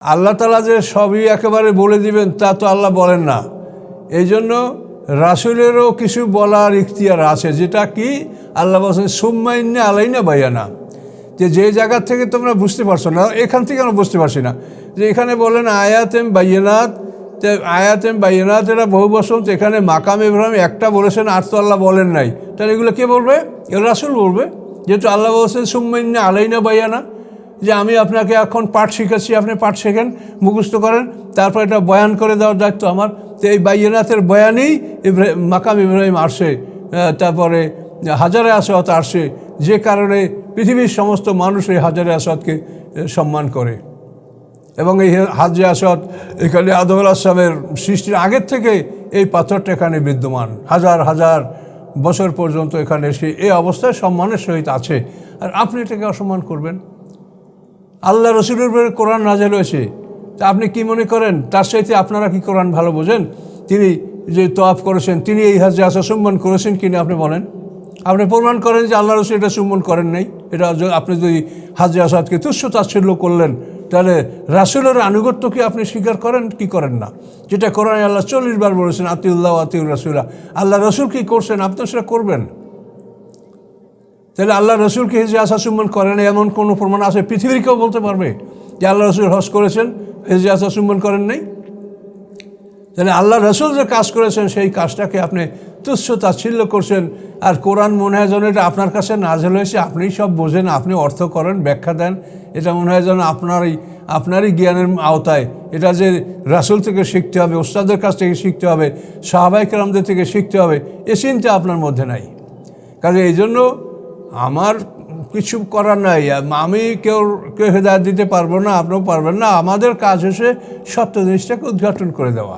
আল্লাহ তাআলা যে সবই একেবারে বলে দিবেন তা তো আল্লাহ বলেন না। এই জন্য রাসূলেরও কিছু বলার ইখতিয়ার আছে, যেটা কি আল্লাহ বলছেন সুম্মা ইন্না আলাইনা বায়ানা, যে জায়গা থেকে তোমরা বুঝতে পারছো না, এখান থেকে আমরা বুঝতে পারছি না। যে এখানে বলেন আয়াতেম বাইয়িনাত, আয়াতেম বাইয়িনাত এটা বহু বছর, এখানে মাকাম ইব্রাহিম একটা বলেছেন, আর তো আল্লাহ বলেন নাই। তাহলে এগুলো কে বলবে? এগুলো রাসূল বলবে, যেহেতু আল্লাহ বলছেন সুম্মা ইন্না আলাইনা বায়ানা, যে আমি আপনাকে এখন পাঠ শিখাচ্ছি, আপনি পাঠ শেখেন, মুখস্থ করেন, তারপর এটা বয়ান করে দেওয়ার দায়িত্ব আমার। তো এই বাইয়িনাতের বয়ানেই মাকাম ইব্রাহিম আসছে, তারপরে হাজারে আসওয়াত আসছে, যে কারণে পৃথিবীর সমস্ত মানুষ এই হাজারে আসওয়াতকে সম্মান করে। এবং এই হাজরে আসওয়াত এখানে আদম আলাইহিস সালামের সৃষ্টির আগের থেকে এই পাথরটা এখানে বিদ্যমান, হাজার হাজার বছর পর্যন্ত এখানে এসে এই অবস্থায় সম্মানের সহিত আছে। আর আপনি এটাকে অসম্মান করবেন? আল্লাহ রসুলের উপরে কোরআন নাযিল হয়েছে, তা আপনি কি মনে করেন তার সাথে আপনারা কি কোরআন ভালো বোঝেন? তিনি যে তওয়াফ করেছেন, তিনি এই হাজরে আসওয়াত চুম্বন করেছেন কিনা আপনি বলেন? আপনি প্রমাণ করেন যে আল্লাহ রসুল এটা চুম্বন করেন নাই। এটা আপনি যদি হাজরে আসওয়াতকে তুচ্ছ তাচ্ছিল্য করলেন, তাহলে রাসূলের আনুগত্য কি আপনি স্বীকার করেন কি করেন না? যেটা কোরআনে আল্লাহ 40 বার বলেছেন আতিউল্লাহ আতিউর রাসূলা, আল্লাহ রসুল কি করছেন আপনি সেটা করবেন। তাহলে আল্লাহ রসুলকে হিজরে আসওয়াত চুম্বন করেন এমন কোনো প্রমাণ আছে? পৃথিবীর কেউ বলতে পারবে যে আল্লাহ রসুল হজ করেছেন, হিজরে আসওয়াত চুম্বন করেন নাই? তাহলে আল্লাহ রসুল যে কাজ করেছেন সেই কাজটাকে আপনি তুচ্ছ তাচ্ছিল্য করছেন। আর কোরআন মনে হয় যেন এটা আপনার কাছে নাযিল হয়েছে, আপনিই সব বোঝেন, আপনি অর্থ করেন, ব্যাখ্যা দেন, এটা মনে হয় যেন আপনারই জ্ঞানের আওতায়। এটা যে রাসূল থেকে শিখতে হবে, ওস্তাদের কাছ থেকে শিখতে হবে, সাহাবায়ে কেরামদের থেকে শিখতে হবে, এ চিন্তা আপনার মধ্যে নাই। কাজে এই জন্য আমার কিছু করার নাই, আমি কেউ হেদায়েত দিতে পারবো না, আপনিও পারবেন না। আমাদের কাজ হচ্ছে সত্য জিনিসটাকে উদ্ঘাটন করে দেওয়া।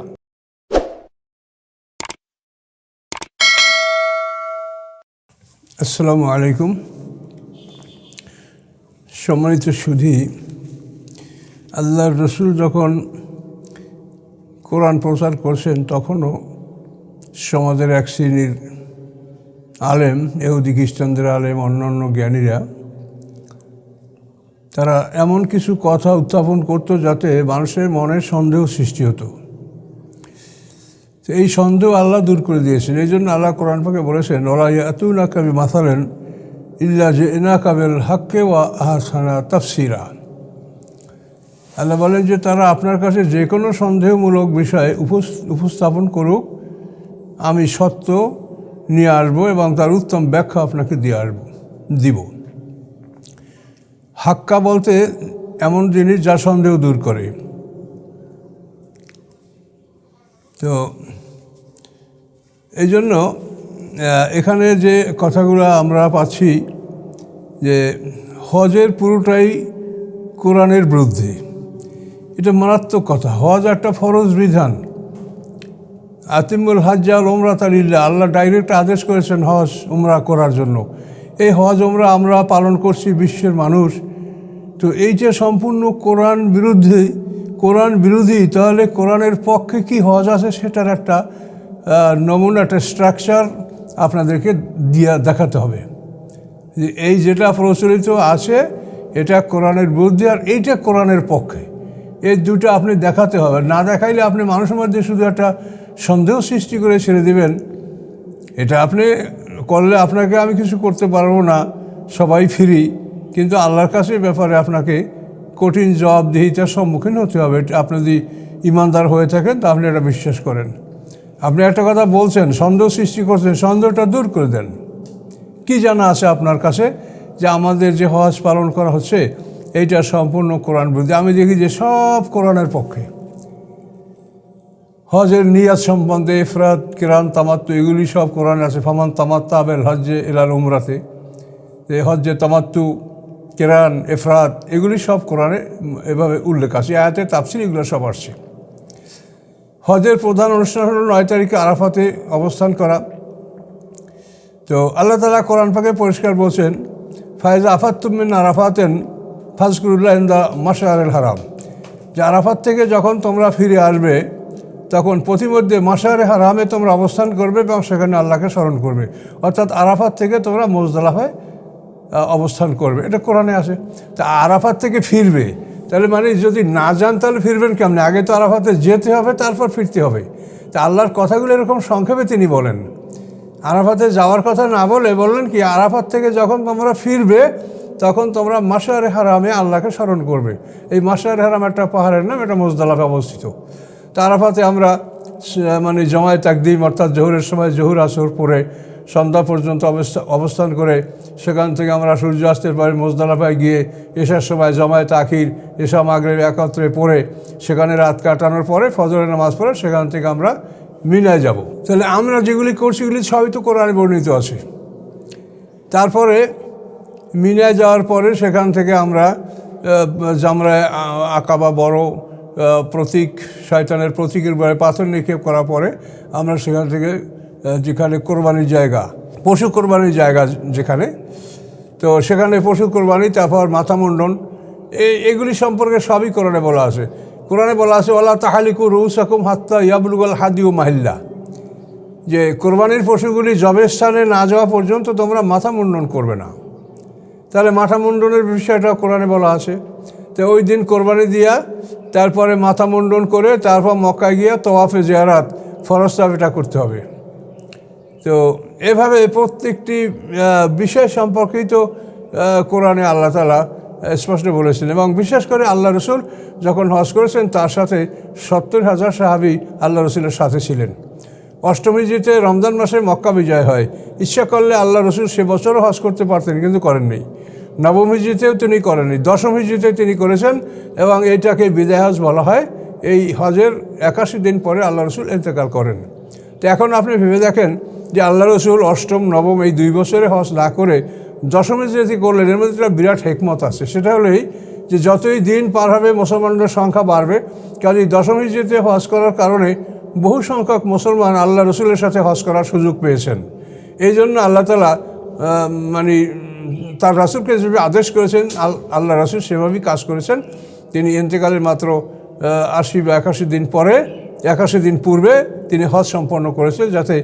আসসালামু আলাইকুম। সম্মানিত সুধী, আল্লাহর রসুল যখন কোরআন প্রচার করছেন তখনও সমাজের এক শ্রেণীর আলেম, ইহুদি খ্রিস্টানদের আলেম, অন্যান্য জ্ঞানীরা, তারা এমন কিছু কথা উত্থাপন করতো যাতে মানুষের মনে সন্দেহ সৃষ্টি হতো। এই সন্দেহ আল্লাহ দূর করে দিয়েছেন। এই জন্য আল্লাহ কোরআন পাকে বলেছেন ওলা ইয়াতুনাকা বিমাসালিন ইল্লা জি'নাকা বিল হাক্কি ওয়া আহসানা তাফসীরা। আল্লাহ বলেন যে তারা আপনার কাছে যে কোনো সন্দেহমূলক বিষয় উপস্থাপন করুক, আমি সত্য নিয়ে আসবো এবং তার উত্তম ব্যাখ্যা আপনাকে দিব। হাক্কা বলতে এমন জিনিস যা সন্দেহ দূর করে। তো এই জন্য এখানে যে কথাগুলো আমরা পাচ্ছি যে হজের পুরোটাই কোরআনের বিরুদ্ধে, এটা মারাত্মক কথা। হজ একটা ফরজ বিধান, আতিমুল হাজ্জা ওয়াল উমরাতা লিল্লাহ, আল্লাহ ডাইরেক্ট আদেশ করেছেন হজ উমরা করার জন্য। এই হজ উমরা আমরা পালন করছি বিশ্বের মানুষ। তো এই যে সম্পূর্ণ কোরআন বিরোধী, তাহলে কোরআনের পক্ষে কি হজ আছে সেটার একটা নমুনা, একটা স্ট্রাকচার আপনাদেরকে দেখাতে হবে। এই যেটা প্রচলিত আছে এটা কোরআনের বিরুদ্ধে, আর এইটা কোরআনের পক্ষে, এই দুটো আপনি দেখাতে হবে। না দেখাইলে আপনি মানুষের মধ্যে শুধু একটা সন্দেহ সৃষ্টি করে ছেড়ে দিবেন। এটা আপনি করলে আপনাকে আমি কিছু করতে পারবো না, সবাই ফ্রি, কিন্তু আল্লাহর কাছে ব্যাপারে আপনাকে কঠিন জবাবদিহিতার সম্মুখীন হতে হবে। আপনি যদি ইমানদার হয়ে থাকেন তা আপনি এটা বিশ্বাস করেন। আপনি একটা কথা বলছেন, সন্দেহ সৃষ্টি করছেন, সন্দেহটা দূর করে দেন। কি জানা আছে আপনার কাছে যে আমাদের যে হজ পালন করা হচ্ছে এইটা সম্পূর্ণ কোরআন বিরোধী? আমি দেখি যে সব কোরআনের পক্ষে। হজের নিয়াত সম্বন্ধে ইফরাদ, কিরান, তামাত্তু এগুলি সব কোরআনে আছে। ফামান তামাত্তা বিল হজ্জে ইলাল উমরাতে, এই হজ্জে তামাত্তু, কিরান, ইফরাদ এগুলি সব কোরআনে এভাবে উল্লেখ আছে। আয়াতে তাফসীর এগুলো সব আসছে। হজের প্রধান অনুষ্ঠান হলো 9 তারিখে আরাফাতে অবস্থান করা। তো আল্লাহ তাআলা কোরআন পাকে পরিষ্কার বলছেন ফাইজা আফাতুম মিন আরাফাতিন ফাজকুরুল্লাহ ইনদা মাশআরিল হারাম, যে আরাফাত থেকে যখন তোমরা ফিরে আসবে তখন প্রতিমধ্যে মাশআরে হারামে তোমরা অবস্থান করবে এবং সেখানে আল্লাহকে স্মরণ করবে। অর্থাৎ আরাফাত থেকে তোমরা মুজদালিফায় অবস্থান করবে, এটা কোরআনে আছে। তা আরাফাত থেকে ফিরবে, তাহলে মানে যদি না যান তাহলে ফিরবেন কেমন? আগে তো আরাফাতে যেতে হবে, তারপর ফিরতে হবে। তা আল্লাহর কথাগুলো এরকম সংক্ষেপে তিনি বলেন। আরাফাতে যাওয়ার কথা না বলে বললেন কি, আরাফাত থেকে যখন তোমরা ফিরবে তখন তোমরা মাশআরে হারামে আল্লাহকে স্মরণ করবে। এই মাশআরে হারাম একটা পাহাড়ের নাম, এটা মুজদালিফায় অবস্থিত। তো আরাফাতে আমরা মানে জমায়ে তাকদিম অর্থাৎ জোহরের সময় জোহর আসর পরে সন্ধ্যা পর্যন্ত অবস্থান করে সেখান থেকে আমরা সূর্যাস্তের পরে মুজদালিফায় গিয়ে এশার সময় জমায়ে তাখির এশা মাগরিব একত্রে পড়ে সেখানে রাত কাটানোর পরে ফজরের নামাজ পড়ে সেখান থেকে আমরা মিনায় যাব। তাহলে আমরা যেগুলি করছি এগুলি সবই তো কোরআনে বর্ণিত আছে। তারপরে মিনায় যাওয়ার পরে সেখান থেকে আমরা জামরায়ে আকাবা বড় প্রতীক, শয়তানের প্রতীকের বয়ে পাথর নিক্ষেপ করার পরে আমরা সেখান থেকে যেখানে কোরবানির জায়গা, পশু কোরবানির জায়গা যেখানে, তো সেখানে পশু কোরবানি, তারপর মাথা মুন্ডন, এগুলি সম্পর্কে সবই কোরআনে বলা আছে। কোরআনে বলা আছে ওয়ালা তাহালিকু রুউসাকুম হাত্তা ইয়াবলুগাল হাদিউ মাহিল্লা, যে কোরবানির পশুগুলি জবের স্থানে না যাওয়া পর্যন্ত তোমরা মাথা মুন্ডন করবে না। তাহলে মাথা মুন্ডনের বিষয়টা কোরআনে বলা আছে। তো ওই দিন কোরবানি দিয়া তারপরে মাথা মুন্ডন করে তারপর মক্কায় গিয়ে তওয়াফে জিয়ারাত ফরজ তাওয়াফটা করতে হবে। তো এভাবে প্রত্যেকটি বিষয় সম্পর্কিত কোরআনে আল্লাহ তাআলা স্পষ্ট বলেছেন। এবং বিশেষ করে আল্লাহ রসুল যখন হজ করেছেন তার সাথে 70,000 সাহাবী আল্লাহ রসুলের সাথে ছিলেন। অষ্টম হিজরিতে রমজান মাসে মক্কা বিজয় হয়। ইচ্ছা করলে আল্লাহ রসুল সে বছরও হজ করতে পারতেন, কিন্তু করেননি। নবম হিজরিতেও তিনি করেননি, দশম হিজরিতে তিনি করেছেন এবং এইটাকে বিদায় হজ বলা হয়। এই হজের 81 দিন পরে আল্লাহ রসুল ইন্তেকাল করেন। তো এখন আপনি ভেবে দেখেন যে আল্লাহ রসুল অষ্টম নবম এই 2 বছরে হজ না করে দশম হিজরিতে করলেন। এর মধ্যে একটা বিরাট হিকমত আছে। সেটা হলোই যে যতই দিন পার হবে মুসলমানদের সংখ্যা বাড়বে, কাজেই দশম হিজরিতে হজ করার কারণে বহু সংখ্যক মুসলমান আল্লাহ রসুলের সাথে হজ করার সুযোগ পেয়েছেন। এই জন্য আল্লাহ তাআলা মানে তার রাসূলকে যেভাবে আদেশ করেছেন আল্লাহ রাসূল সেভাবেই কাজ করেছেন। তিনি ইন্তেকালের মাত্র 80 বা 81 দিন পরে, 81 দিন পূর্বে তিনি হজ সম্পন্ন করেছেন, যাতে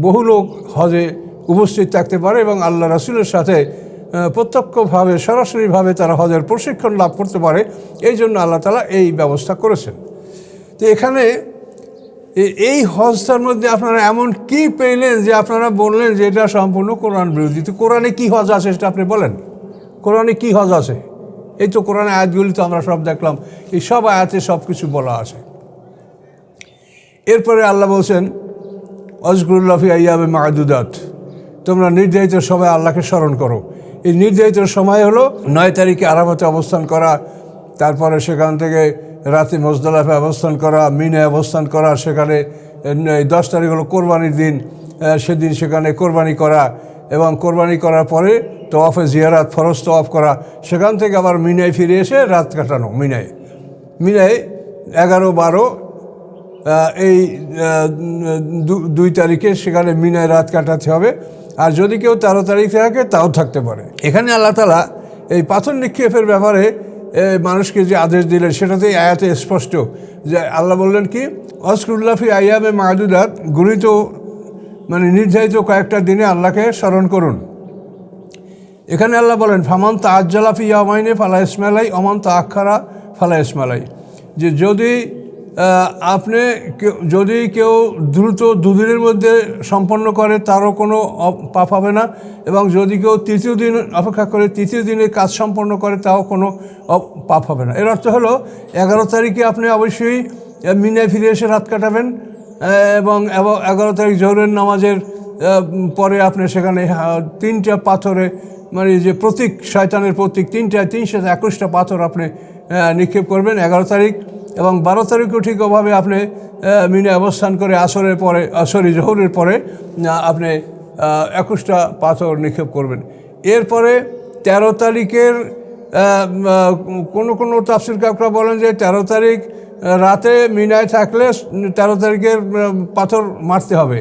বহু লোক হজে উপস্থিত থাকতে পারে এবং আল্লাহ রাসূলের সাথে প্রত্যক্ষভাবে সরাসরিভাবে তারা হজের প্রশিক্ষণ লাভ করতে পারে। এই জন্য আল্লাহ তাআলা এই ব্যবস্থা করেছেন। তো এখানে এই হজটার মধ্যে আপনারা এমন কি পেলেন যে আপনারা বললেন যে এটা সম্পূর্ণ কোরআন বিরোধী? তো কোরআনে কি হজ আছে সেটা আপনি বলেন। কোরআনে কি হজ আছে? এই তো কোরআনের আয়াতগুলি তো আমরা সব দেখলাম, এই সব আয়াতে সব কিছু বলা আছে। এরপরে আল্লাহ বলছেন আযকুরুল্লাহ ফি আইয়ামিন মা'দুদাত, তোমরা নির্ধারিত সময় আল্লাহকে স্মরণ করো। এই নির্ধারিত সময় হলো 9 তারিখে আরাফাতে অবস্থান করা, তারপরে সেখান থেকে রাতে মুজদালিফায় অবস্থান করা, মিনায় অবস্থান করা, সেখানে 10 তারিখ হলো কোরবানির দিন, সেদিন সেখানে কোরবানি করা এবং কোরবানি করার পরে তওয়াফে জিয়ারাত ফরজ তওয়াফ করা, সেখান থেকে আবার মিনায় ফিরে এসে রাত কাটানো। মিনায় 11, 12 এই 2 তারিখে সেখানে মিনায় রাত কাটাতে হবে। আর যদি কেউ 13 তারিখ থাকে তাও থাকতে পারে। এখানে আল্লাহ তাআলা এই পাথর নিক্ষেপের ব্যাপারে মানুষকে যে আদেশ দিলেন সেটাতে আয়াতে স্পষ্ট যে আল্লাহ বললেন কি আযকুরুল্লাহ ফি আইয়ামিন মা'দুদাত, গণিত মানে নির্ধারিত কয়েকটা দিনে আল্লাহকে স্মরণ করুন। এখানে আল্লাহ বলেন ফামান তাআজ্জালা ফি ইয়াওমাইনি ফালা ইসমা আলাইহি ওয়া মান তাআখারা ফালা ইসমা আলাইহি, যে যদি কেউ দ্রুত 2 দিনের মধ্যে সম্পন্ন করে তারও কোনো পাপ হবে না, এবং যদি কেউ 3য় দিন অপেক্ষা করে 3য় দিনে কাজ সম্পন্ন করে তাও কোনো পাপ হবে না। এর অর্থ হলো 11 তারিখে আপনি অবশ্যই মিনায় ফিরে এসে রাত কাটাবেন এবং 11 তারিখ জোহরের নামাজের পরে আপনি সেখানে 3টা পাথরে মানে যে প্রতীক, শয়তানের প্রতীক 321টা পাথর আপনি নিক্ষেপ করবেন 11 তারিখ, এবং 12 তারিখও ঠিক ওভাবে আপনি মিনায় অবস্থান করে আসরের পরে জোহরের পরে আপনি 21টা পাথর নিক্ষেপ করবেন। এরপরে 13 তারিখের কোনো তাফসীরকাররা বলেন যে 13 তারিখ রাতে মিনায় থাকলে 13 তারিখের পাথর মারতে হবে।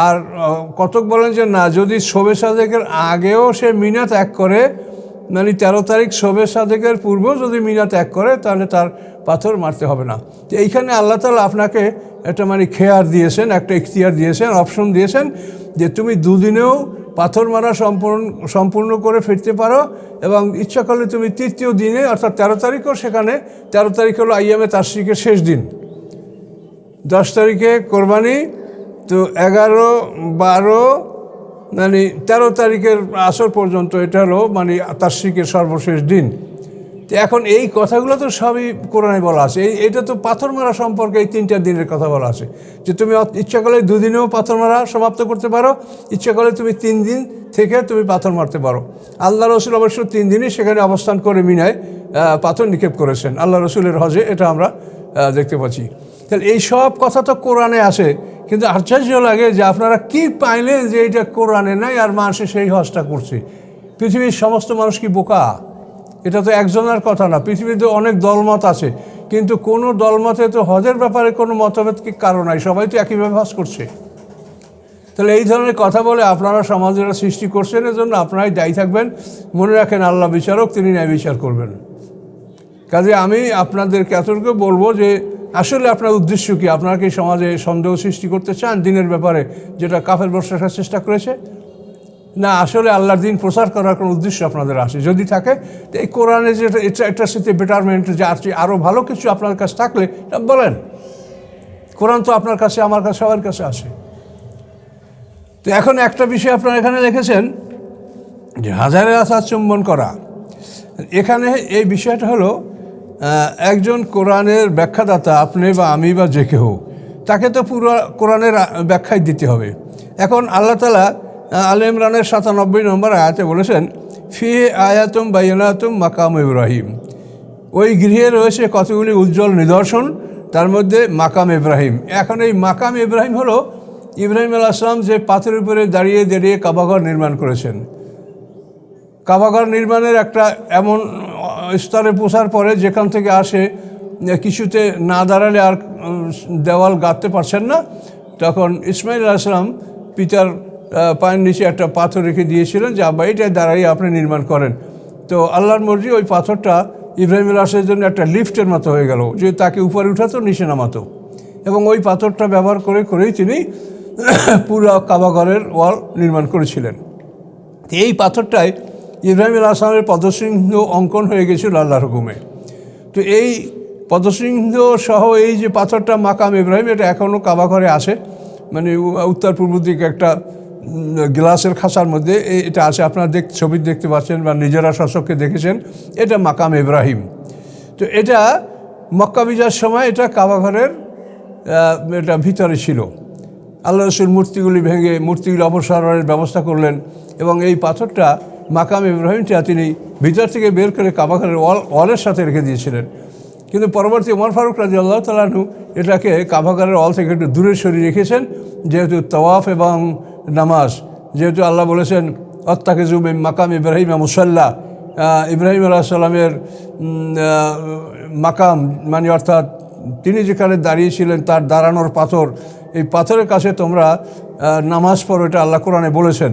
আর কতক বলেন যে না, যদি শবে সাদেকের আগেও সে মিনা ত্যাগ করে, মানে 13 তারিখ শবে সাদেকের পূর্বেও যদি মিনা ত্যাগ করে তাহলে তার পাথর মারতে হবে না। তো এইখানে আল্লাহ তাআলা আপনাকে একটা মানে খেয়ার দিয়েছেন, একটা ইখতিয়ার দিয়েছেন, অপশন দিয়েছেন যে তুমি 2 দিনেও পাথর মারা সম্পূর্ণ করে ফিরতে পারো, এবং ইচ্ছা করলে তুমি তৃতীয় দিনে অর্থাৎ 13 তারিখও সেখানে, 13 তারিখ হলো আইয়ামে তাশরিকের শেষ দিন, 10 তারিখে কোরবানি, তো 11, 12 মানে 13 তারিখের আসর পর্যন্ত এটা হলো মানে তাশরিকের সর্বশেষ দিন। তো এখন এই কথাগুলো তো সবই কোরআনে বলা আছে। এইটা তো পাথর মারা সম্পর্কে এই 3টা দিনের কথা বলা আছে, যে তুমি ইচ্ছা করলে 2 দিনেও পাথর মারা সমাপ্ত করতে পারো, ইচ্ছা করলে তুমি 3 দিন থেকে তুমি পাথর মারতে পারো। আল্লাহ রসুল অবশ্য 3 দিনই সেখানে অবস্থান করে মিনায় পাথর নিক্ষেপ করেছেন আল্লাহ রসুলের হজে, এটা আমরা দেখতে পাচ্ছি। তাহলে এই সব কথা তো কোরআনে আসে, কিন্তু আশ্চর্য লাগে যে আপনারা কি পাইলেন যে এটা কোরআনে নাই আর মানুষে সেই হজটা করছে। পৃথিবীর সমস্ত মানুষ কি বোকা? এটা তো একজনের কথা না, পৃথিবীতে অনেক দলমত আছে, কিন্তু কোনো দলমতে তো হজের ব্যাপারে কোনো মতভেদ কি কারণ নাই, সবাই তো একইভাবে হজ করছে। তাহলে এই ধরনের কথা বলে আপনারা সমাজের সৃষ্টি করছেন, এজন্য আপনারাই দায়ী থাকবেন। মনে রাখেন আল্লাহ বিচারক, তিনি ন্যায় বিচার করবেন। কাজে আমি আপনাদেরকে এতটুকু বলবো যে আসলে আপনার উদ্দেশ্য কি? আপনারা কি সমাজে সন্দেহ সৃষ্টি করতে চান দিনের ব্যাপারে, যেটা কাফের বর্ষার চেষ্টা করেছে? না, আসলে আল্লাহর দিন প্রচার করার কোনো উদ্দেশ্য আপনাদের আসে যদি থাকে, তো এই কোরআনে যে এটার সাথে বেটারমেন্ট, যে আরও ভালো কিছু আপনার কাছে থাকলে বলেন। কোরআন তো আপনার কাছে, আমার কাছে, সবার কাছে আসে। তো এখন একটা বিষয় আপনারা এখানে লিখেছেন যে হাজারে আসাদ চুম্বন করা। এখানে এই বিষয়টা হলো একজন কোরআনের ব্যাখ্যাদাতা, আপনি বা আমি বা যে কেউ, তাকে তো পুরো কোরআনের ব্যাখ্যাই দিতে হবে। এখন আল্লাহ তাআলা আলে ইমরানের 97 নম্বর আয়াতে বলেছেন, ফি আয়াতুম বাইনাতুম মাকাম ইব্রাহিম, ওই গৃহে রয়েছে কতগুলি উজ্জ্বল নিদর্শন, তার মধ্যে মাকাম ইব্রাহিম। এখন এই মাকাম ইব্রাহিম হলো ইব্রাহিম আলাইহিস সালাম যে পাথরের উপরে দাঁড়িয়ে দাঁড়িয়ে কাবাঘর নির্মাণ করেছেন। কাবাঘর নির্মাণের একটা এমন স্তরে পৌঁছার পরে যেখান থেকে আসে কিছুতে না দাঁড়ালে আর দেওয়াল গাঁথতে পারছেন না, তখন ইসমাইল আলাইহিস সালাম পিতার পায়ের নিচে একটা পাথর রেখে দিয়েছিলেন যে আব্বা এইটায় দাঁড়াইয়ে আপনি নির্মাণ করেন। তো আল্লাহর মর্জি ওই পাথরটা ইব্রাহিম আলাইহিস জন্য একটা লিফটের মতো হয়ে গেল, যে তাকে উপরে উঠাতো নিচে নামাতো, এবং ওই পাথরটা ব্যবহার করেই তিনি পুরো কাবাঘরের ওয়াল নির্মাণ করেছিলেন। এই পাথরটায় ইব্রাহিম আলাইহিস সালামের পদচিহ্ন অঙ্কন হয়ে গেছিল আল্লাহর হুকুমে। তো এই পদচিহ্ন সহ এই যে পাথরটা মাকাম ইব্রাহিম, এটা এখনও কাবাঘরে আসে, মানে উত্তর পূর্ব দিকে একটা গ্লাসের খাঁচার মধ্যে এটা আছে। আপনারা ছবি দেখতে পাচ্ছেন বা নিজেরা শাসককে দেখেছেন, এটা মাকাম ইব্রাহিম। তো এটা মক্কা বিজয়ের সময় এটা কাবাঘরের এটা ভিতরে ছিল। আল্লাহ রসুল মূর্তিগুলি ভেঙে মূর্তিগুলি অপসারণের ব্যবস্থা করলেন, এবং এই পাথরটা মাকাম ইব্রাহিমটা তিনি ভিতর থেকে বের করে কাবাঘরের ওয়ালের সাথে রেখে দিয়েছিলেন। কিন্তু পরবর্তী ওমর ফারুক রাদিয়াল্লাহু তাআলা আনহু এটাকে কাবাঘরের ওয়াল থেকে একটু দূরে সরিয়ে রেখেছেন, যেহেতু তাওয়াফ এবং নামাজ, যেহেতু আল্লাহ বলেছেন আত্তাখিযু মিন মাকাম ইব্রাহিম মুসাল্লা, ইব্রাহিম আলাইহিস সালামের মাকাম মানে অর্থাৎ তিনি যেখানে দাঁড়িয়েছিলেন তার দাঁড়ানোর পাথর, এই পাথরের কাছে তোমরা নামাজ পড়ো, এটা আল্লাহ কোরআনে বলেছেন।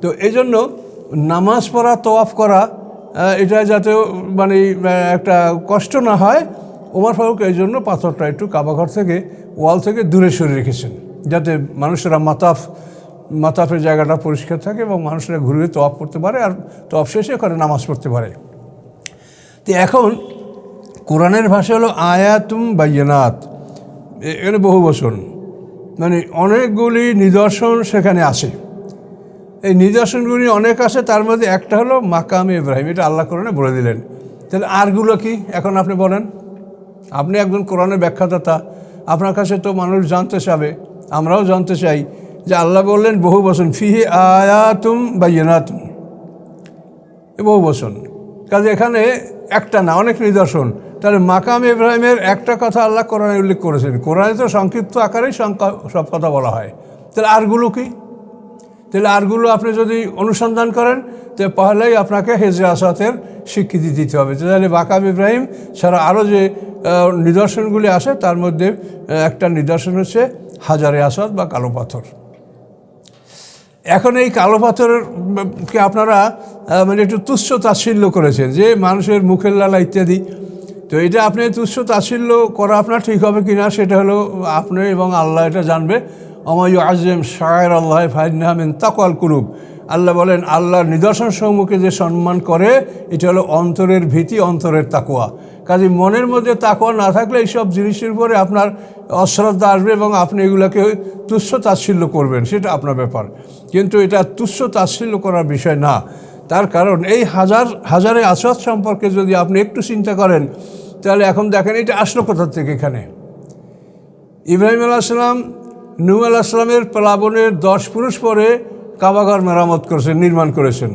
তো এই জন্য নামাজ পড়া, তাওয়াফ করা, এটা যাতে মানে একটা কষ্ট না হয়, ওমর ফারুক এই জন্য পাথরটা একটু কাবাঘর থেকে ওয়াল থেকে দূরে সরিয়ে রেখেছেন, যাতে মানুষেরা মাতাফের জায়গাটা পরিষ্কার থাকে এবং মানুষেরা ঘুরে তাওয়াফ করতে পারে, আর তাওয়াফ শেষে ওখানে নামাজ পড়তে পারে। তো এখন কোরআনের ভাষা হলো আয়াতুম বাইয়িনাত, এখানে বহু বচন, মানে অনেকগুলি নিদর্শন সেখানে আসে। এই নিদর্শনগুলি অনেক আসে, তার মধ্যে একটা হলো মাকাম ইব্রাহিম, এটা আল্লাহ কোরআনে বলে দিলেন। তাহলে আরগুলো কি এখন আপনি বলেন? আপনি একজন কোরআনের ব্যাখ্যাদাতা, আপনার কাছে তো মানুষ জানতে চাবে, আমরাও জানতে চাই যে আল্লাহ বললেন বহু বচন, ফিহি আয়াতুম বাইয়িনাতুম, বহু বচন, কাজে এখানে একটা না, অনেক নিদর্শন। তাহলে মাকাম ইব্রাহিমের একটা কথা আল্লাহ কোরআনে উল্লেখ করেছেন। কোরআনে তো সংক্ষিপ্ত আকারেই সব কথা বলা হয়। তাহলে আরগুলো কি? তাহলে আরগুলো আপনি যদি অনুসন্ধান করেন, তো পহলেই আপনাকে হেজরে আসাদের স্বীকৃতি দিতে হবে। তাহলে মাকাম ইব্রাহিম ছাড়া আরও যে নিদর্শনগুলি আসে, তার মধ্যে একটা নিদর্শন হচ্ছে হাজারে আসাদ বা কালো পাথর। এখন এই কালো পাথরকে আপনারা মানে একটু তুচ্ছ তাচ্ছিল্য করেছেন, যে মানুষের মুখের লালা ইত্যাদি। তো এটা আপনি তুচ্ছ তাচ্ছিল্য করা আপনার ঠিক হবে কি না, সেটা হলো আপনি এবং আল্লাহ এটা জানবে। আমায়ু আজম শায়ের আল্লাহ ফাইন্নাহা মিন তাকওয়াল কুলুব, আল্লাহ বলেন আল্লাহর নিদর্শন সম্মুখে যে সম্মান করে এটা হলো অন্তরের ভীতি, অন্তরের তাকওয়া। কাজে মনের মধ্যে তাকওয়া না থাকলে এইসব জিনিসের উপরে আপনার অশ্রদ্ধা আসবে এবং আপনি এগুলোকে তুচ্ছ তাচ্ছিল্য করবেন, সেটা আপনার ব্যাপার। কিন্তু এটা তুচ্ছ তাচ্ছিল্য করার বিষয় না। তার কারণ এই হাজারে আসওয়াদ সম্পর্কে যদি আপনি একটু চিন্তা করেন তাহলে এখন দেখেন এটা আসলো কোথা থেকে। এখানে ইব্রাহিম আলাইহিস সালাম নূহ আলাইহিস সালামের প্লাবনের 10 পুরুষ পরে কাবাঘর মেরামত করেছেন, নির্মাণ করেছেন,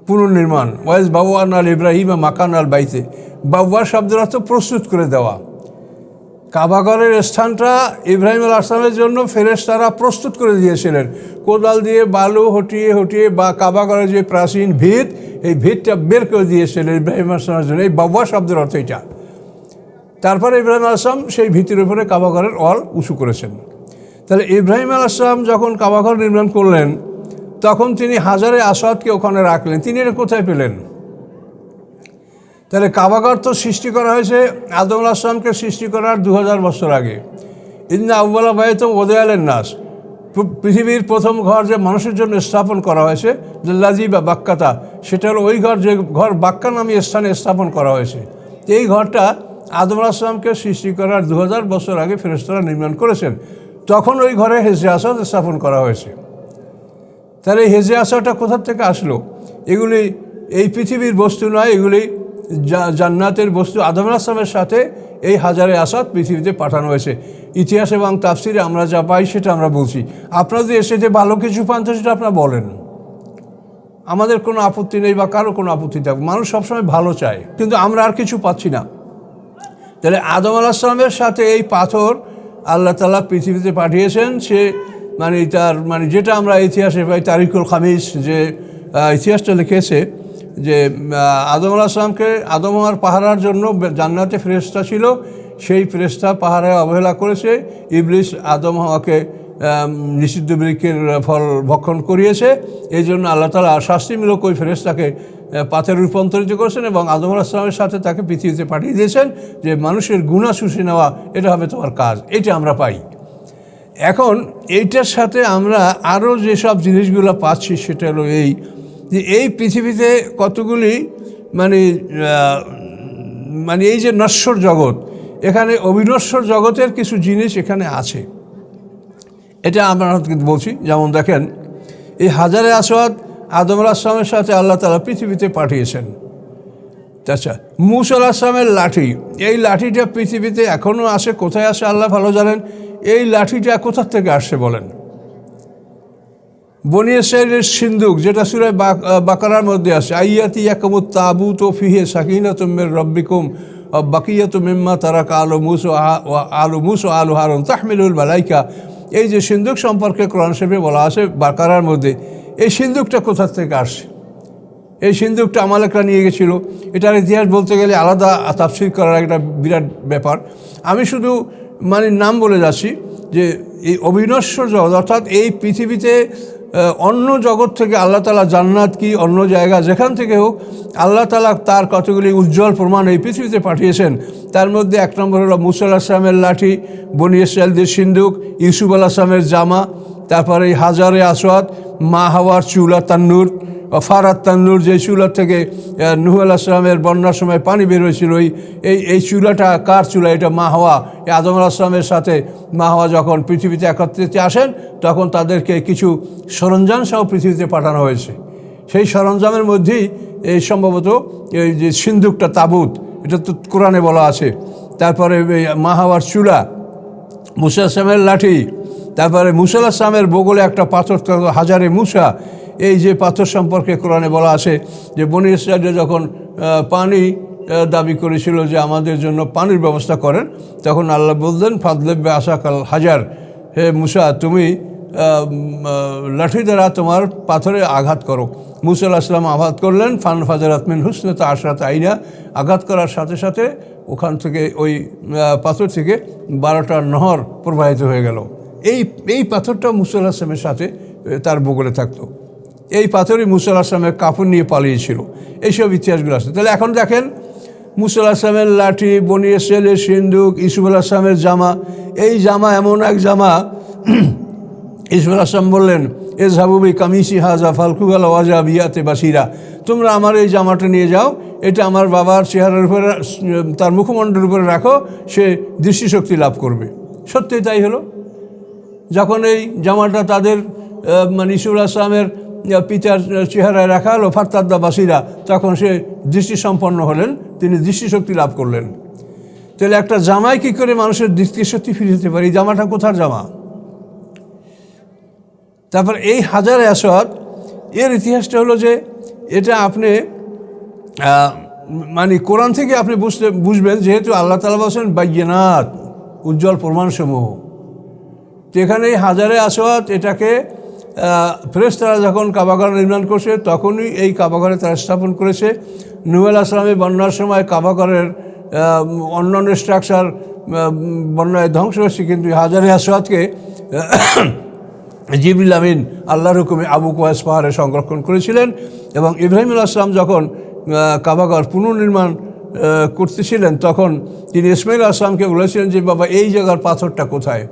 পুনর্নির্মাণ। ওয়াইজ বাওয়ান আল ইব্রাহিম মাকান আল বাইতে, বাওয়া শব্দের অর্থ প্রস্তুত করে দেওয়া। কাবাঘরের স্থানটা ইব্রাহিম আলাইহিস সালামের জন্য ফেরেশতারা প্রস্তুত করে দিয়েছিলেন, কোদাল দিয়ে বালু হটিয়ে হটিয়ে বা কাবাঘরের যে প্রাচীন ভিত, এই ভিতটা বের করে দিয়েছিলেন ইব্রাহিম আলাইহিস সালামের জন্য। এই বাওয়া শব্দের অর্থ এটা। তারপরে ইব্রাহিম আলাইহিস সালাম সেই ভিতের উপরে কাবাঘরের ওয়াল উঁচু করেছেন। তাহলে ইব্রাহিম আলাইহিস সালাম যখন কাবাঘর নির্মাণ করলেন তখন তিনি হাজারে আসওয়াদকে ওখানে রাখলেন। তিনি এটা কোথায় পেলেন? তাহলে কাবাঘর তো সৃষ্টি করা হয়েছে আদম আলাইহিস সালামকে সৃষ্টি করার 2000 বছর আগে। ইন্না আউওয়ালা বাইতুন উদিআ লিন-নাস, পৃথিবীর প্রথম ঘর যে মানুষের জন্য স্থাপন করা হয়েছে লাযী বা বাক্কাতা, সেটা হলো ওই ঘর যে ঘর বাক্কা নামে স্থানে স্থাপন করা হয়েছে। এই ঘরটা আদম আলাইহিস সালামকে সৃষ্টি করার 2000 বছর আগে ফেরেশতারা নির্মাণ করেছেন। তখন ওই ঘরে হেজরে আসওয়াদ স্থাপন করা হয়েছে। তাহলে এই হেজরে আসওয়াদটা কোথা থেকে আসলো? এগুলি এই পৃথিবীর বস্তু নয়, এগুলি জান্নাতের বস্তু। আদম আলাইহিস সালামের সাথে এই হাজারে আসওয়াদ পৃথিবীতে পাঠানো হয়েছে। ইতিহাস এবং তাফসিরে আমরা যা পাই সেটা আমরা বলছি। আপনারা যদি এসে ভালো কিছু পান তো সেটা আপনারা বলেন, আমাদের কোনো আপত্তি নেই বা কারো কোনো আপত্তি থাকবে। মানুষ সবসময় ভালো চায়, কিন্তু আমরা আর কিছু পাচ্ছি না। তাহলে আদম আলাইহিস সালামের সাথে এই পাথর আল্লাহ তাআলা পৃথিবীতে পাঠিয়েছেন। সে তার যেটা আমরা ইতিহাসে পাই, তারিকুল খামিস যে ইতিহাসটা লিখেছে যে আদম আলাইহিস সালামকে আদম হওয়ার পাহারার জন্য জান্নাতে ফেরেশতা ছিল, সেই ফেরেশতা পাহারায় অবহেলা করেছে। ইবলিস আদম হওয়াকে নিষিদ্ধ বৃক্ষের ফল ভক্ষণ করিয়েছে। এই জন্য আল্লাহ তাআলা শাস্তিমূলক ওই ফেরেশতাকে পাথরে রূপান্তরিত করেছেন এবং আদম আলাইহিস সালামের সাথে তাকে পৃথিবীতে পাঠিয়ে দিয়েছেন যে মানুষের গুনাহ শুষে নেওয়া এটা হবে তোমার কাজ। এটা আমরা পাই। এখন এইটার সাথে আমরা আরও যেসব জিনিসগুলো পাচ্ছি সেটা হলো এই যে এই পৃথিবীতে কতগুলি এই যে নশ্বর জগৎ, এখানে অবিনশ্বর জগতের কিছু জিনিস এখানে আছে। এটা আমরা কিন্তু বলছি। যেমন দেখেন এই হাজারে আসওয়াদ আদম আলাইহিস সালামের সাথে আল্লাহ তাআলা পৃথিবীতে পাঠিয়েছেন। আচ্ছা, মূসা আলাইহিস সালামের লাঠি, এই লাঠিটা পৃথিবীতে এখনও আসে। কোথায় আসে আল্লাহ ভালো জানেন। এই লাঠিটা কোথা থেকে আসছে বলেন? বনী ইসরাঈলের সিন্দুক, যেটা সূরা বাকারার মধ্যে আছে, আইয়াতি ইয়াকুমুত তাবুত ফিহি সাকিনাতুম মির রাব্বিকুম ওয়া বাকিয়াতুম মিম্মা তারাকা আলু মুসা আলু হারুন তাহমিলুল মালাইকা। এই যে সিন্দুক সম্পর্কে কোরআন শরীফে বলা আছে বাকারার মধ্যে, এই সিন্দুকটা কোথা থেকে আসছে? এই সিন্দুকটা আমালেকরা নিয়ে গেছিল। এটার ইতিহাস বলতে গেলে আলাদা তাফসীর করার একটা বিরাট ব্যাপার। আমি শুধু নাম বলে যাচ্ছি যে এই অবিনশ্বর জগৎ, অর্থাৎ এই পৃথিবীতে অন্য জগৎ থেকে আল্লাহ তাআলা জান্নাত কি অন্য জায়গা যেখান থেকে হোক আল্লাহ তাআলা তার কতগুলি উজ্জ্বল প্রমাণ এই পৃথিবীতে পাঠিয়েছেন। তার মধ্যে এক নম্বর হলো মূসা আলাইহিস সালামের লাঠি, বনী ইসরাঈলদের সিন্দুক, ইউসুফ আলাইহিস সালামের জামা, তারপরে এই হাজারে আসওয়াদ, মা হাওয়ার চুলা তান্নুর, ফারাত তান্নুর, যে চুলার থেকে নূহ আলাইহিস সালামের বন্যার সময় পানি বের হয়েছিল। এই চুলাটা কার চুলা? এটা মা হাওয়া। এই আদম আলাইহিস সালামের সাথে মা হাওয়া যখন পৃথিবীতে একত্রিত আসেন তখন তাদেরকে কিছু সরঞ্জাম সহ পৃথিবীতে পাঠানো হয়েছে। সেই সরঞ্জামের মধ্যেই এই সম্ভবত এই যে সিন্দুকটা, তাবুত, এটা তো কোরআনে বলা আছে। তারপরে মা হাওয়ার চুলা, মূসা আলাইহিস সালামের লাঠি, তারপরে মূসা আলাইহিস সালামের বগলে একটা পাথর, হাজারে মূসা। এই যে পাথর সম্পর্কে কোরআনে বলা আছে যে বনী ইসরাঈল যখন পানি দাবি করেছিল যে আমাদের জন্য পানির ব্যবস্থা করেন, তখন আল্লাহ বললেন ফাদলিব আসাকাল হাজার, হে মূসা তুমি লাঠি দ্বারা তোমার পাথরে আঘাত করো। মূসা আলাইহিস সালাম আঘাত করলেন, ফান ফাজারাত মিন হুসনাতা আশরাতা আইনা, আঘাত করার সাথে সাথে ওখান থেকে ওই পাথর থেকে 12টা নহর প্রবাহিত হয়ে গেল। এই পাথরটা মূসা আলাইহিস সালামের সাথে তার বগলে থাকতো। এই পাথরই মূসা আলাইহিস সালামের কাপড় নিয়ে পালিয়েছিল। এইসব ইতিহাসগুলো আছে। তাহলে এখন দেখেন মূসা আলাইহিস সালামের লাঠি, বনী ইসরাঈলের সিন্দুক, ইউসুফ আলাইহিস সালামের জামা। এই জামা এমন এক জামা, ইউসুফ আলাইহিস সালাম বললেন এযহাবু কামিসি হাজা ফালকুগাল ওয়াজা বিয়াতে বাসিরা, তোমরা আমার এই জামাটা নিয়ে যাও, এটা আমার বাবার চেহারার উপরে, তার মুখমণ্ডলের উপরে রাখো, সে দৃষ্টিশক্তি লাভ করবে। সত্যিই তাই হলো। যখন এই জামাটা তাদের মানে ঈসা আলাইহিস সালামের পিতার চেহারায় রাখা হলো ফারতাদ্দা বাসিরা, তখন সে দৃষ্টিসম্পন্ন হলেন, তিনি দৃষ্টিশক্তি লাভ করলেন। তাহলে একটা জামায় কী করে মানুষের দৃষ্টিশক্তি ফিরে যেতে পারে? এই জামাটা কোথার জামা? তারপর এই হাজারে আসওয়াদ এর ইতিহাসটা হলো যে এটা আপনি মানে কোরআন থেকে আপনি বুঝবেন, যেহেতু আল্লাহ তাআলা বলেছেন বাইয়িনাত, উজ্জ্বল প্রমাণসমূহ। তো এখানে এই হাজারে আসওয়াদ এটাকে ফেরেশতারা যখন কাবাঘর নির্মাণ করছে তখনই এই কাবাঘরে তারা স্থাপন করেছে। নূহ আলাইহিস সালামের বন্যার সময় কাবাঘরের অন্যান্য স্ট্রাকচার বন্যায় ধ্বংস হয়েছে, কিন্তু হাজারে আসওয়াদকে জিবরিল আমিন আল্লাহর হুকুমে আবু কুবাইস পাহাড়ে সংরক্ষণ করেছিলেন। এবং ইব্রাহিম আলাইহিস সালাম যখন কাবাঘর পুনর্নির্মাণ করতেছিলেন তখন তিনি ইসমাইল আলাইহিস সালামকে বলেছিলেন যে বাবা এই জায়গার পাথরটা কোথায়?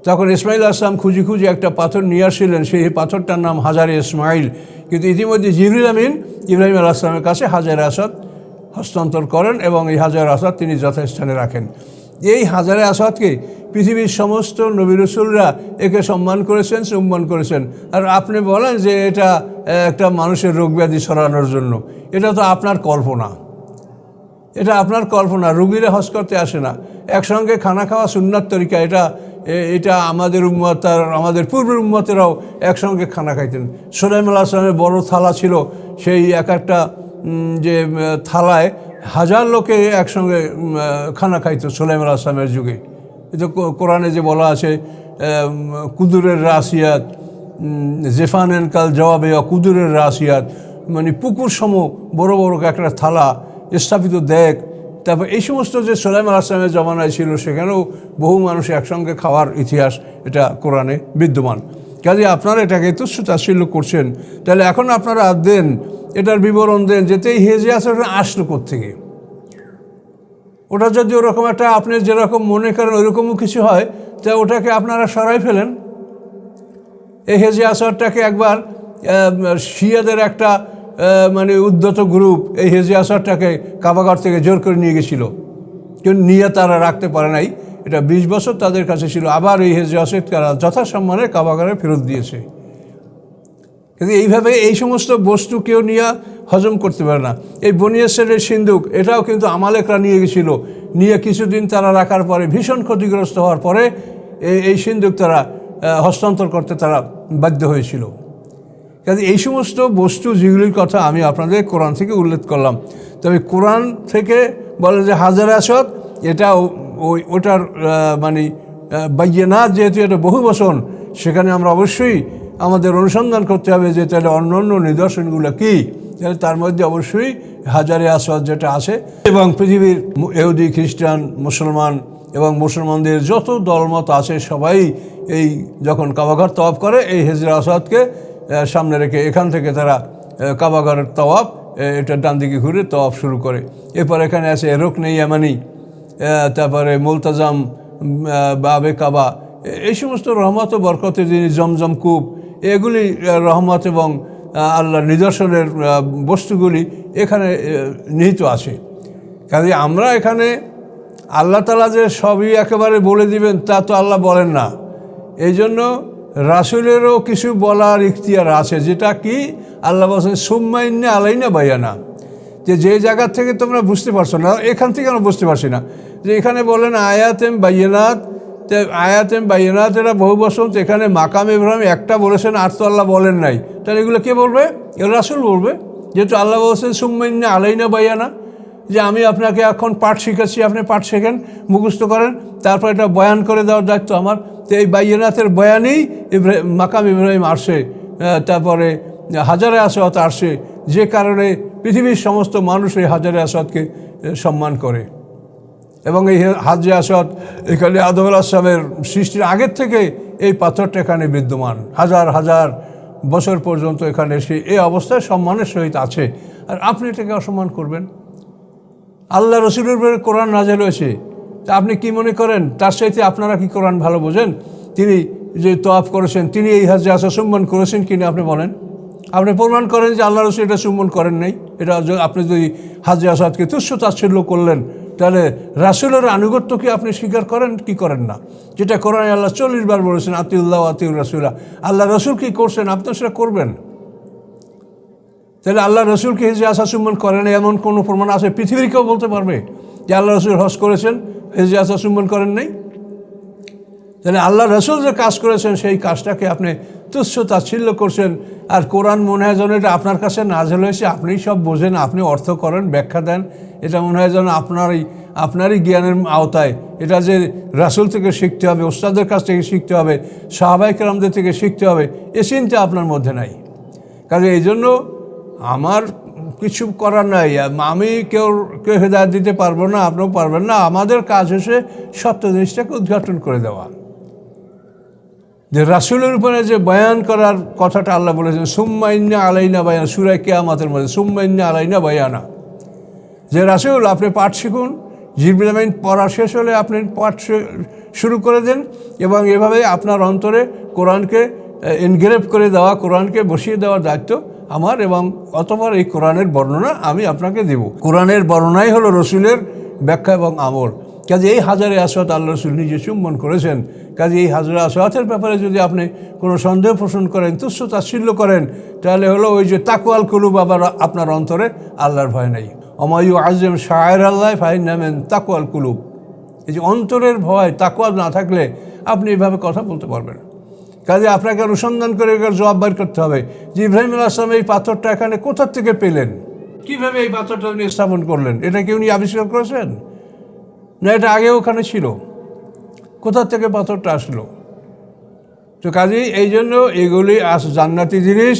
তখন ইসমাইল আলাইহিস সালাম খুঁজে খুঁজে একটা পাথর নিয়ে আসছিলেন, সেই পাথরটার নাম হাজারে ইসমাইল। কিন্তু ইতিমধ্যে জিবরিল আমিন ইব্রাহিম আলাইহিস সালামের কাছে হাজারে আসওয়াদ হস্তান্তর করেন এবং এই হাজারে আসওয়াদ তিনি যথাস্থানে রাখেন। এই হাজারে আসওয়াদকে পৃথিবীর সমস্ত নবী রাসূলরা একে সম্মান করেছেন, সম্মান করেছেন। আর আপনি বলেন যে এটা একটা মানুষের রোগ ব্যাধি সরানোর জন্য, এটা তো আপনার কল্পনা, এটা আপনার কল্পনা। রুগীরা হজ করতে আসে না, একসঙ্গে খানা খাওয়া সুন্নাত তরিকা, এটা আমাদের উম্মত আর আমাদের পূর্বের উম্মতেরাও একসঙ্গে খানা খাইতেন। সুলাইমান আলাইহিস সালামের বড় থালা ছিল, সেই এক একটা যে থালায় হাজার লোকে একসঙ্গে খানা খাইতো সুলাইমান আলাইহিস সালামের যুগে। এটা কোরআনে যে বলা আছে কুদুরের রাসিয়াত, জেফানেন কাল জবাবে কুদুরের রাসিয়াত, মানে পুকুর সম বড় বড় একটা থালা স্থাপিত দেখ। তারপর এই সমস্ত যে সুলাইমান আলাইহিস সালামের জমানায় ছিল, সেখানেও বহু মানুষ একসঙ্গে খাওয়ার ইতিহাস এটা কোরআনে বিদ্যমান। কাজে আপনারা এটাকে তুচ্ছ তাচ্ছিল্য করছেন, তাহলে এখন আপনারা দেন, এটার বিবরণ দেন, যেতেই হেজে আছে ওটা আসলো কোত্থেকে? ওটা যদি ওরকম একটা আপনি যেরকম মনে করেন ওইরকমও কিছু হয়, তা ওটাকে আপনারা সরাই ফেলেন। এই হেজে আসরটাকে একবার শিয়াদের একটা মানে উদ্ধত গ্রুপ এই হেজে আসরটাকে কাবাঘর থেকে জোর করে নিয়ে গেছিল, কিন্তু নিয়ে তারা রাখতে পারে নাই। এটা 20 বছর তাদের কাছে ছিল, আবার এই হেজে আসর তারা যথাসম্মানে কাবাঘরে ফেরত দিয়েছে। কিন্তু এইভাবে এই সমস্ত বস্তু কেউ নিয়ে হজম করতে পারে না। এই বনী ইসরাঈলের সিন্দুক, এটাও কিন্তু আমালেকরা নিয়ে গেছিল, নিয়ে কিছুদিন তারা রাখার পরে ভীষণ ক্ষতিগ্রস্ত হওয়ার পরে এই সিন্দুক তারা হস্তান্তর করতে তারা বাধ্য হয়েছিল। কাজে এই সমস্ত বস্তু যেগুলির কথা আমি আপনাদের কোরআন থেকে উল্লেখ করলাম, তবে কোরআন থেকে বলে যে হাজারে আসওয়াদ এটা ওটার মানে বাইয়িনাত, যেহেতু এটা বহু বচন, সেখানে আমরা অবশ্যই আমাদের অনুসন্ধান করতে হবে যে তাহলে অন্যান্য নিদর্শনগুলো কী। তাহলে তার মধ্যে অবশ্যই হাজারে আসওয়াদ যেটা আছে, এবং পৃথিবীর ইহুদি, খ্রিস্টান, মুসলমান এবং মুসলমানদের যত দলমত আছে সবাই এই যখন কাবাঘর তওয়াফ করে এই হেজরে আসওয়াদকে সামনে রেখে এখান থেকে তারা কাবাঘরের তওয়াফ এটা ডান দিকে ঘুরে তওয়াফ শুরু করে। এরপর এখানে আছে রুকনে ইয়ামানি, তারপরে মুলতাজাম, বাবে কাবা, এই সমস্ত রহমত ও বরকতের জিনিস, জমজম কূপ, এগুলি রহমত এবং আল্লাহর নিদর্শনের বস্তুগুলি এখানে নিহিত আছে। কাজে আমরা এখানে আল্লাহ তাআলা যে সবই একেবারে বলে দিবেন তা তো আল্লাহ বলেন না। এই জন্য রাসূলেরও কিছু বলার ইখতিয়ার আছে, যেটা কি আল্লাহ বলছেন সুম্মা ইন্না আলাইনা বায়ানা, যে জায়গার থেকে তোমরা বুঝতে পারছো না, এখান থেকে আমরা বুঝতে পারছি না। যে এখানে বলেন আয়াতেম বাইয়িনাত, আয়াতেম বাইয়িনাত এরা বহু বচন, এখানে মাকাম ইব্রাহিম একটা বলেছেন, আর তো আল্লাহ বলেন নাই, তাহলে এগুলো কে বলবে? এগুলো রাসূল বলবে। যেহেতু আল্লাহ বলছেন সুম্মা ইন্না আলাইনা বায়ানা, যে আমি আপনাকে এখন পাঠ শিখাচ্ছি, আপনি পাঠ শেখেন, মুখস্থ করেন, তারপর এটা বয়ান করে দেওয়ার দায়িত্ব আমার। তো এই বাইয়িনাতের বয়ানেই মাকাম ইব্রাহিম আসে, তারপরে হাজারে আসওয়াদ আসে, যে কারণে পৃথিবীর সমস্ত মানুষ এই হাজারে আসওয়াদকে সম্মান করে। এবং এই হাজরে আসওয়াদ এখানে আদম আলাইহিস সালামের সৃষ্টির আগের থেকে এই পাথরটা এখানে বিদ্যমান, হাজার হাজার বছর পর্যন্ত এখানে এসে এই অবস্থায় সম্মানের সহিত আছে। আর আপনি এটাকে অসম্মান করবেন? আল্লাহ রসুলের উপরে কোরআন নাযিল হয়েছে, তা আপনি কি মনে করেন তার সাথে আপনারা কি কোরআন ভালো বোঝেন? তিনি যে তওয়াফ করেছেন তিনি এই হাজরে আসওয়াদ চুম্বন করেছেন কিনা আপনি বলেন। আপনি প্রমাণ করেন যে আল্লাহ রসুল এটা চুম্বন করেন নাই। এটা আপনি যদি হাজরে আসওয়াদকে তুচ্ছ তাচ্ছিল্য করলেন, তাহলে রাসূলের আনুগত্য কি আপনি স্বীকার করেন কি করেন না? যেটা কোরআনে আল্লাহ 40 বার বলেছেন, আতিউল্লাহ আতিউর রাসূলা। আল্লাহ রসুল কি করছেন আপনি সেটা করবেন। তাহলে আল্লাহ রসুলকে হাজরে আসওয়াদ চুম্বন করেন এমন কোনো প্রমাণ আছে? পৃথিবীর কেউ বলতে পারবে যে আল্লাহ রসুল হজ করেছেন হাজরে আসওয়াদ চুম্বন করেন নাই? তাহলে আল্লাহ রসুল যে কাজ করেছেন সেই কাজটাকে আপনি তুচ্ছ তাচ্ছিল্য করছেন। আর কোরআন মনে হয় যেন এটা আপনার কাছে নাযিল হয়েছে, আপনিই সব বোঝেন, আপনি অর্থ করেন, ব্যাখ্যা দেন। এটা মনে হয় যেন আপনারই জ্ঞানের আওতায়। এটা যে রাসূল থেকে শিখতে হবে, ওস্তাদের কাছ থেকে শিখতে হবে, সাহাবায়ে কেরামদের থেকে শিখতে হবে, এ চিন্তা আপনার মধ্যে নাই। কাজে এই জন্য আমার কিছু করার নাই। আমি কেউ হেদায়েত দিতে পারবো না, আপনিও পারবেন না। আমাদের কাজ হচ্ছে সত্য জিনিসটাকে উদ্ঘাটন করে দেওয়া। যে রাসূলের উপরে যে বয়ান করার কথাটা আল্লাহ বলেছেন, সুম্মা ইন্না আলাইনা বায়ানা, সূরা কিয়ামতের মধ্যে সুম্মা ইন্না আলাইনা বায়ানা। যে রাসূল আপনি পাঠ শিখুন, জিবরিল আমিন পড়া শেষ হলে আপনি পাঠ শুরু করে দেন, এবং এভাবে আপনার অন্তরে কোরআনকে এনগ্রেভ করে দেওয়া, কোরআনকে বসিয়ে দেওয়ার দায়িত্ব আমার। এবং অতঃপর এই কোরআনের বর্ণনা আমি আপনাকে দেব। কোরআনের বর্ণনাই হলো রসুলের ব্যাখ্যা এবং আমল। কাজে এই হাজরে আসওয়াদ আল্লাহ রসুল নিজে চুম্বন করেছেন। কাজে এই হাজরে আসওয়াদের ব্যাপারে যদি আপনি কোনো সন্দেহ পোষণ করেন, তুচ্ছ তাচ্ছিল্য করেন, তাহলে হলো ওই যে তাকওয়াল কুলুব, আবার আপনার অন্তরে আল্লাহর ভয় নাই। অমায়ু আজম শায়ের আল্লাহ ফাইন্না মিন তাকওয়াল কুলুব। এই যে অন্তরের ভয়, তাকওয়া না থাকলে আপনি এভাবে কথা বলতে পারবেন। কাজে আপনাকে অনুসন্ধান করে জবাব বের করতে হবে যে ইব্রাহিম আলাইহিস সালাম এই পাথরটা এখানে কোথা থেকে পেলেন, কীভাবে এই পাথরটা উনি স্থাপন করলেন? এটা কি উনি আবিষ্কার করেছেন না এটা আগে ওখানে ছিল? কোথা থেকে পাথরটা আসলো? তো কাজেই এই জন্য এগুলি জান্নাতি জিনিস।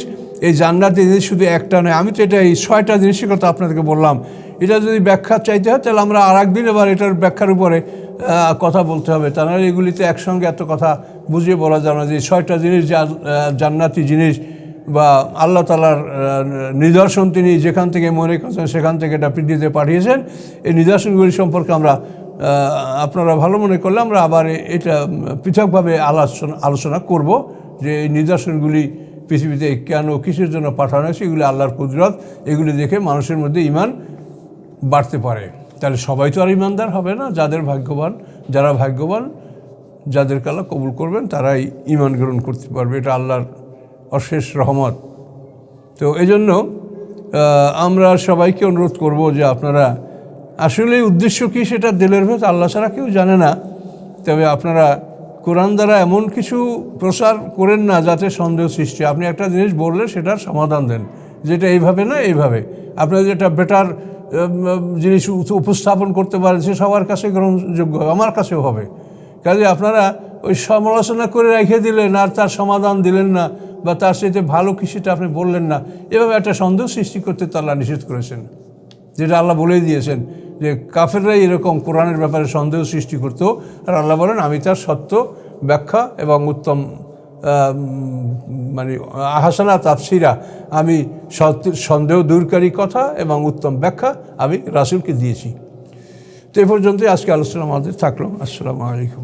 এই জান্নাতি জিনিস শুধু একটা নয়, আমি তো এটা এই 6টা জিনিসের কথা আপনাদেরকে বললাম। এটা যদি ব্যাখ্যা চাইতে হয় তাহলে আমরা আর একদিন এবার এটার ব্যাখ্যার উপরে কথা বলতে হবে। তা নাহলে এগুলিতে একসঙ্গে এত কথা বুঝিয়ে বলা যায় না যে 6টা জিনিস জান্নাতি জিনিস বা আল্লাহ তাআলার নিদর্শন, তিনি যেখান থেকে মনে করছেন সেখান থেকে এটা পৃথিবীতে পাঠিয়েছেন। এই নিদর্শনগুলি সম্পর্কে আমরা আপনারা ভালো মনে করলে আমরা আবার এটা পৃথকভাবে আলোচনা করব যে এই নিদর্শনগুলি পৃথিবীতে কেন, কিসের জন্য পাঠানো হয়েছে, এগুলি আল্লাহর কুদরত। এগুলি দেখে মানুষের মধ্যে ঈমান বাড়তে পারে। তাহলে সবাই তো আর ঈমানদার হবে না। যারা ভাগ্যবান, যাদেরকে আল্লাহ কবুল করবেন তারাই ঈমান গ্রহণ করতে পারবে। এটা আল্লাহর অশেষ রহমত। তো এই জন্য আমরা সবাইকে অনুরোধ করব যে আপনারা আসলে উদ্দেশ্য কী সেটা দিলের ভেতর আল্লাহ ছাড়া কেউ জানে না। তবে আপনারা কোরআন দ্বারা এমন কিছু প্রচার করেন না যাতে সন্দেহ সৃষ্টি। আপনি একটা জিনিস বললে সেটার সমাধান দেন, যেটা এইভাবে না এইভাবে। আপনারা যেটা বেটার জিনিস উপস্থাপন করতে পারেন সে সবার কাছে গ্রহণযোগ্য হবে, আমার কাছেও হবে। কাজে আপনারা ওই সমালোচনা করে রেখে দিলেন আর তার সমাধান দিলেন না, বা তার সাথে ভালো কিছুটা আপনি বললেন না, এভাবে একটা সন্দেহ সৃষ্টি করতে তো আল্লাহ নিষেধ করেছেন। যেটা আল্লাহ বলেই দিয়েছেন যে কাফেররাই এরকম কোরআনের ব্যাপারে সন্দেহ সৃষ্টি করতো, আর আল্লাহ বলেন আমি তার সত্য ব্যাখ্যা এবং উত্তম মানে হাসানা তাফসিরা, আমি সন্দেহ দূরকারী কথা এবং উত্তম ব্যাখ্যা আমি রাসূলকে দিয়েছি। তো এ পর্যন্তই আজকে আলোচনা আমাদের থাকলো। আসসালামু আলাইকুম।